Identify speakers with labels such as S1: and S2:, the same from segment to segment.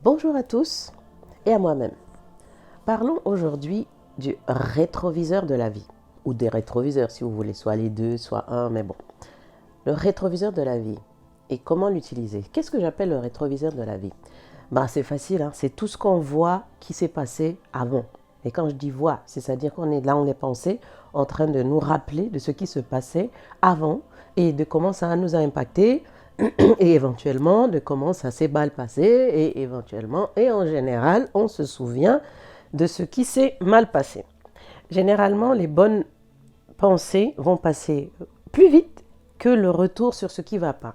S1: Bonjour à tous et à moi-même. Parlons aujourd'hui du rétroviseur de la vie, ou des rétroviseurs si vous voulez, soit les deux, soit un, mais bon. Le rétroviseur de la vie et comment l'utiliser. Qu'est-ce que j'appelle le rétroviseur de la vie? C'est facile, hein? C'est tout ce qu'on voit qui s'est passé avant. Et quand je dis voix, c'est-à-dire qu'on est là, on est pensé, en train de nous rappeler de ce qui se passait avant et de comment ça nous a impacté et éventuellement de comment ça s'est mal passé et éventuellement et en général on se souvient de ce qui s'est mal passé. Généralement les bonnes pensées vont passer plus vite que le retour sur ce qui ne va pas.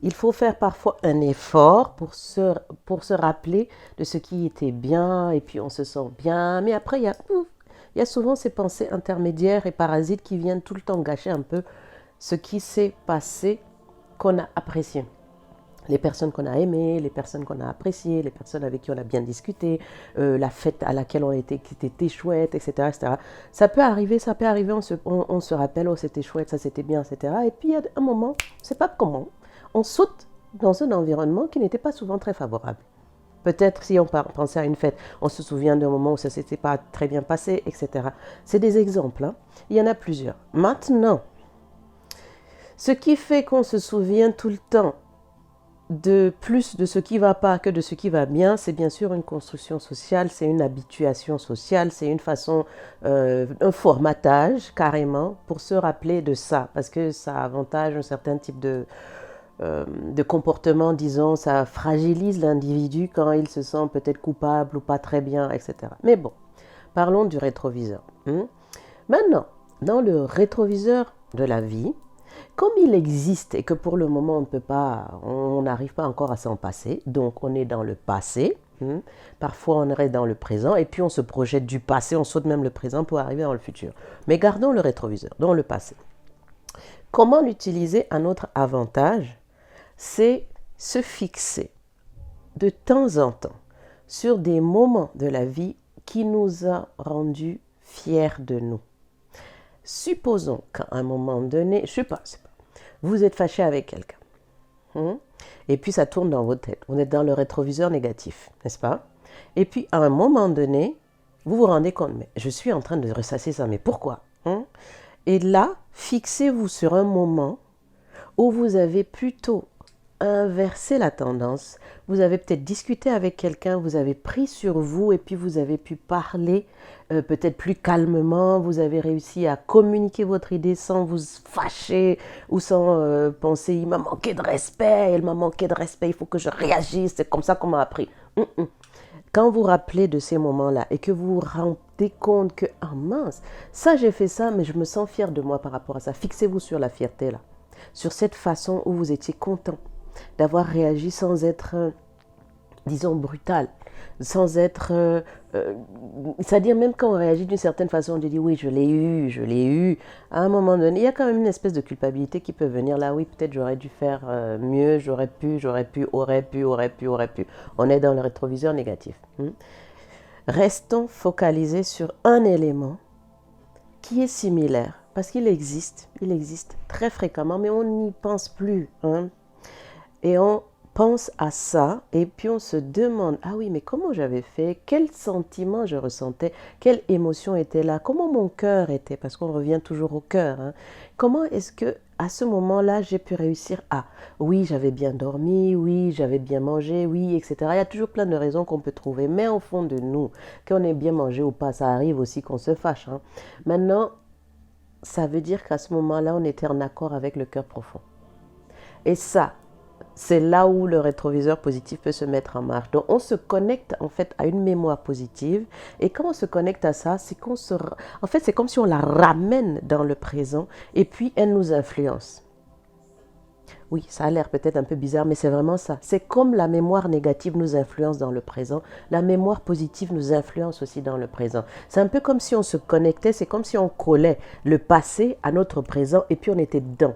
S1: Il faut faire parfois un effort pour se rappeler de ce qui était bien et puis on se sent bien. Mais après, il y a souvent ces pensées intermédiaires et parasites qui viennent tout le temps gâcher un peu ce qui s'est passé qu'on a apprécié. Les personnes qu'on a aimées, les personnes qu'on a appréciées, les personnes avec qui on a bien discuté, la fête à laquelle on était, qui était chouette, etc., etc. Ça peut arriver, on se rappelle, oh c'était chouette, ça c'était bien, etc. Et puis il y a un moment, on ne sait pas comment, on saute dans un environnement qui n'était pas souvent très favorable. Peut-être si on pensait à une fête, on se souvient d'un moment où ça ne s'était pas très bien passé, etc. C'est des exemples, hein. Il y en a plusieurs. Maintenant, ce qui fait qu'on se souvient tout le temps de plus de ce qui ne va pas que de ce qui va bien, c'est bien sûr une construction sociale, c'est une habituation sociale, c'est une façon, un formatage carrément pour se rappeler de ça, parce que ça avantage un certain type de comportement, disons, ça fragilise l'individu quand il se sent peut-être coupable ou pas très bien, etc. Mais bon, parlons du rétroviseur. Maintenant, dans le rétroviseur de la vie, comme il existe et que pour le moment on ne peut pas, on n'arrive pas encore à s'en passer, donc on est dans le passé, parfois on reste dans le présent et puis on se projette du passé, on saute même le présent pour arriver dans le futur. Mais gardons le rétroviseur, dans le passé. Comment l'utiliser à notre avantage? C'est se fixer de temps en temps sur des moments de la vie qui nous a rendus fiers de nous. Supposons qu'à un moment donné, je sais pas, vous êtes fâché avec quelqu'un, et puis ça tourne dans votre tête. Vous êtes dans le rétroviseur négatif, n'est-ce pas? Et puis à un moment donné, vous vous rendez compte, mais je suis en train de ressasser ça, mais pourquoi? Et là, fixez-vous sur un moment où vous avez plutôt inversé la tendance, vous avez peut-être discuté avec quelqu'un, vous avez pris sur vous et puis vous avez pu parler peut-être plus calmement, vous avez réussi à communiquer votre idée sans vous fâcher ou sans penser il m'a manqué de respect, elle m'a manqué de respect, il faut que je réagisse, c'est comme ça qu'on m'a appris. Quand vous rappelez de ces moments-là et que vous vous rendez compte que, ah mince, ça j'ai fait ça, mais je me sens fier de moi par rapport à ça, fixez-vous sur la fierté là, sur cette façon où vous étiez content d'avoir réagi sans être, disons, brutal, sans être... c'est-à-dire même quand on réagit d'une certaine façon, on dit oui, je l'ai eu, je l'ai eu. À un moment donné, il y a quand même une espèce de culpabilité qui peut venir là, oui, peut-être j'aurais dû faire mieux, j'aurais pu, aurait pu. On est dans le rétroviseur négatif. Restons focalisés sur un élément qui est similaire, parce qu'il existe très fréquemment, mais on n'y pense plus, et on pense à ça et puis on se demande, ah oui, mais comment j'avais fait? Quel sentiment je ressentais? Quelle émotion était là? Comment mon cœur était? Parce qu'on revient toujours au cœur. Comment est-ce que à ce moment-là, j'ai pu réussir à, oui, j'avais bien dormi, oui, j'avais bien mangé, oui, etc. Il y a toujours plein de raisons qu'on peut trouver, mais au fond de nous, qu'on ait bien mangé ou pas, ça arrive aussi qu'on se fâche. Maintenant, ça veut dire qu'à ce moment-là, on était en accord avec le cœur profond. Et ça, c'est là où le rétroviseur positif peut se mettre en marche. Donc, on se connecte en fait à une mémoire positive. Et quand on se connecte à ça, c'est en fait, c'est comme si on la ramène dans le présent et puis elle nous influence. Oui, ça a l'air peut-être un peu bizarre, mais c'est vraiment ça. C'est comme la mémoire négative nous influence dans le présent, la mémoire positive nous influence aussi dans le présent. C'est un peu comme si on se connectait, c'est comme si on collait le passé à notre présent et puis on était dedans.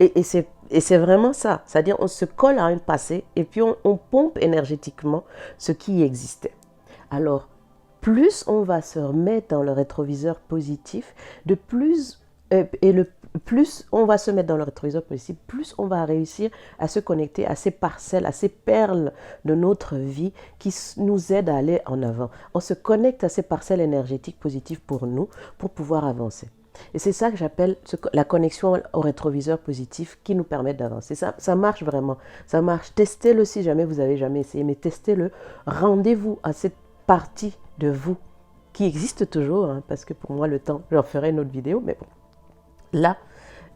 S1: Et c'est vraiment ça. C'est-à-dire on se colle à un passé et puis on pompe énergétiquement ce qui existait. Alors, plus on va se remettre dans le rétroviseur positif, de plus et plus on va se mettre dans le rétroviseur positif, plus on va réussir à se connecter à ces parcelles, à ces perles de notre vie qui nous aident à aller en avant. On se connecte à ces parcelles énergétiques positives pour nous, pour pouvoir avancer. Et c'est ça que j'appelle la connexion au rétroviseur positif qui nous permet d'avancer. Ça marche vraiment. Ça marche. Testez-le si jamais vous n'avez jamais essayé, mais testez-le. Rendez-vous à cette partie de vous qui existe toujours, hein, parce que pour moi, le temps, j'en ferai une autre vidéo, mais bon. Là,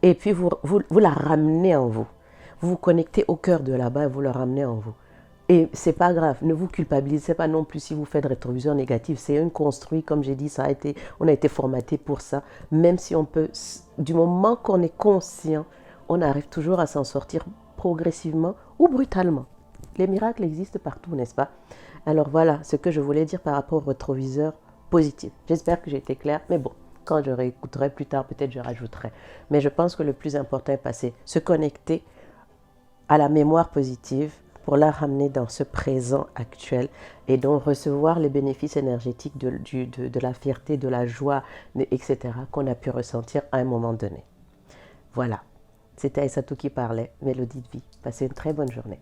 S1: et puis vous la ramenez en vous. Vous vous connectez au cœur de là-bas et vous la ramenez en vous. Et c'est pas grave, ne vous culpabilisez pas non plus si vous faites rétroviseur négatif. C'est un construit, comme j'ai dit, on a été formaté pour ça. Même si on peut, du moment qu'on est conscient, on arrive toujours à s'en sortir progressivement ou brutalement. Les miracles existent partout, n'est-ce pas? Alors voilà ce que je voulais dire par rapport au rétroviseur positif. J'espère que j'ai été claire, mais bon, quand je réécouterai plus tard, peut-être je rajouterai. Mais je pense que le plus important est passé, se connecter à la mémoire positive pour la ramener dans ce présent actuel et donc recevoir les bénéfices énergétiques de la fierté, de la joie, etc. qu'on a pu ressentir à un moment donné. Voilà, c'était Aïssatou qui parlait, Mélodie de vie. Passez une très bonne journée.